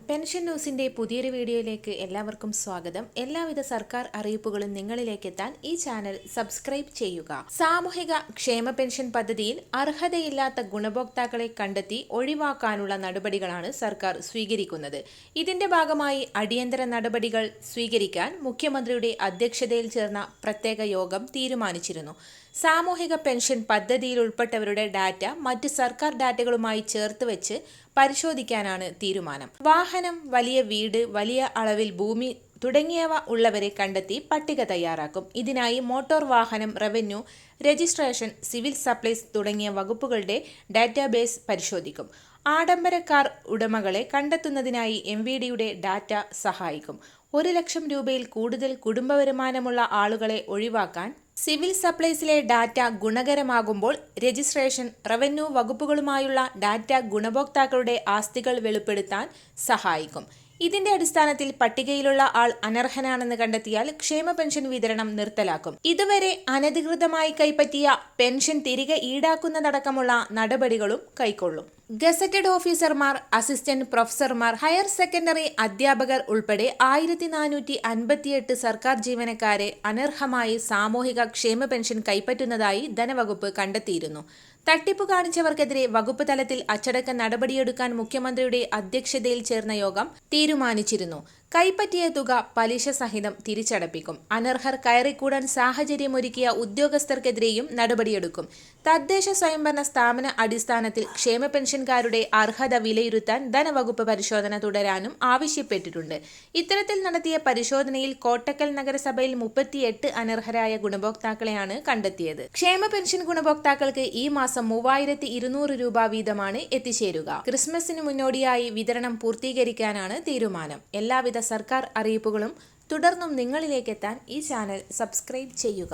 Pension ന്യൂസിന്റെ പുതിയൊരു വീഡിയോയിലേക്ക് എല്ലാവർക്കും സ്വാഗതം. എല്ലാവിധ സർക്കാർ അറിയിപ്പുകളും നിങ്ങളിലേക്ക് എത്താൻ ഈ ചാനൽ സബ്സ്ക്രൈബ് ചെയ്യുക. സാമൂഹിക ക്ഷേമ പെൻഷൻ പദ്ധതിയിൽ അർഹതയില്ലാത്ത ഗുണഭോക്താക്കളെ കണ്ടെത്തി ഒഴിവാക്കാനുള്ള നടപടികളാണ് സർക്കാർ സ്വീകരിക്കുന്നത്. ഇതിന്റെ ഭാഗമായി അടിയന്തര നടപടികൾ സ്വീകരിക്കാൻ മുഖ്യമന്ത്രിയുടെ അധ്യക്ഷതയിൽ ചേർന്ന പ്രത്യേക യോഗം തീരുമാനിച്ചിരുന്നു. സാമൂഹിക പെൻഷൻ പദ്ധതിയിൽ ഉൾപ്പെട്ടവരുടെ ഡാറ്റ മറ്റ് സർക്കാർ ഡാറ്റകളുമായി ചേർത്ത് വെച്ച് പരിശോധിക്കാനാണ് തീരുമാനം. വാഹനം, വലിയ വീട്, വലിയ അളവിൽ ഭൂമി തുടങ്ങിയവ ഉള്ളവരെ കണ്ടെത്തി പട്ടിക തയ്യാറാക്കും. ഇതിനായി മോട്ടോർ വാഹനം, റവന്യൂ, രജിസ്ട്രേഷൻ, സിവിൽ സപ്ലൈസ് തുടങ്ങിയ വകുപ്പുകളുടെ ഡാറ്റാബേസ് പരിശോധിക്കും. ആഡംബര കാർ ഉടമകളെ കണ്ടെത്തുന്നതിനായി MVDയുടെ ഡാറ്റ സഹായിക്കും. 1 ലക്ഷം രൂപയിൽ കൂടുതൽ കുടുംബ വരുമാനമുള്ള ആളുകളെ ഒഴിവാക്കാൻ സിവിൽ സപ്ലൈസിലെ ഡാറ്റ ഗുണകരമാകുമ്പോൾ രജിസ്ട്രേഷൻ, റവന്യൂ വകുപ്പുകളുമായുള്ള ഡാറ്റ ഗുണഭോക്താക്കളുടെ ആസ്തികൾ വെളിപ്പെടുത്താൻ സഹായിക്കും. ഇതിന്റെ അടിസ്ഥാനത്തിൽ പട്ടികയിലുള്ള ആൾ അനർഹനാണെന്ന് കണ്ടെത്തിയാൽ ക്ഷേമ പെൻഷൻ വിതരണം നിർത്തലാക്കും. ഇതുവരെ അനധികൃതമായി കൈപ്പറ്റിയ പെൻഷൻ തിരികെ ഈടാക്കുന്നതടക്കമുള്ള നടപടികളും കൈക്കൊള്ളും. ഗസറ്റഡ് ഓഫീസർമാർ, അസിസ്റ്റന്റ് പ്രൊഫസർമാർ, ഹയർ സെക്കൻഡറി അധ്യാപകർ ഉൾപ്പെടെ 1458 സർക്കാർ ജീവനക്കാരെ അനർഹമായി സാമൂഹിക ക്ഷേമ പെൻഷൻ കൈപ്പറ്റുന്നതായി ധനവകുപ്പ് കണ്ടെത്തിയിരുന്നു. തട്ടിപ്പ് കാണിച്ചവർക്കെതിരെ വകുപ്പ് തലത്തിൽ അച്ചടക്ക നടപടിയെടുക്കാൻ മുഖ്യമന്ത്രിയുടെ അധ്യക്ഷതയിൽ ചേർന്ന യോഗം തീരുമാനിച്ചിരുന്നു. കൈപ്പറ്റിയ തുക പലിശ സഹിതം തിരിച്ചടപ്പിക്കും. അനർഹർ കയറിക്കൂടാൻ സാഹചര്യമൊരുക്കിയ ഉദ്യോഗസ്ഥർക്കെതിരെയും നടപടിയെടുക്കും. തദ്ദേശ സ്വയംഭരണ സ്ഥാപന അടിസ്ഥാനത്തിൽ ക്ഷേമ പെൻഷൻകാരുടെ അർഹത വിലയിരുത്താൻ ധനവകുപ്പ് പരിശോധന തുടരാനും ആവശ്യപ്പെട്ടിട്ടുണ്ട്. ഇത്തരത്തിൽ നടത്തിയ പരിശോധനയിൽ കോട്ടക്കൽ നഗരസഭയിൽ 38 അനർഹരായ ഗുണഭോക്താക്കളെയാണ് കണ്ടെത്തിയത്. ക്ഷേമ പെൻഷൻ ഗുണഭോക്താക്കൾക്ക് ഈ മാസം 3200 രൂപ വീതമാണ് എത്തിച്ചേരുക. ക്രിസ്മസിന് മുന്നോടിയായി വിതരണം പൂർത്തീകരിക്കാനാണ് തീരുമാനം. എല്ലാവിധ സർക്കാർ അറിയിപ്പുകളും തുടർന്നും നിങ്ങളിലേക്കെത്താൻ ഈ ചാനൽ സബ്സ്ക്രൈബ് ചെയ്യുക.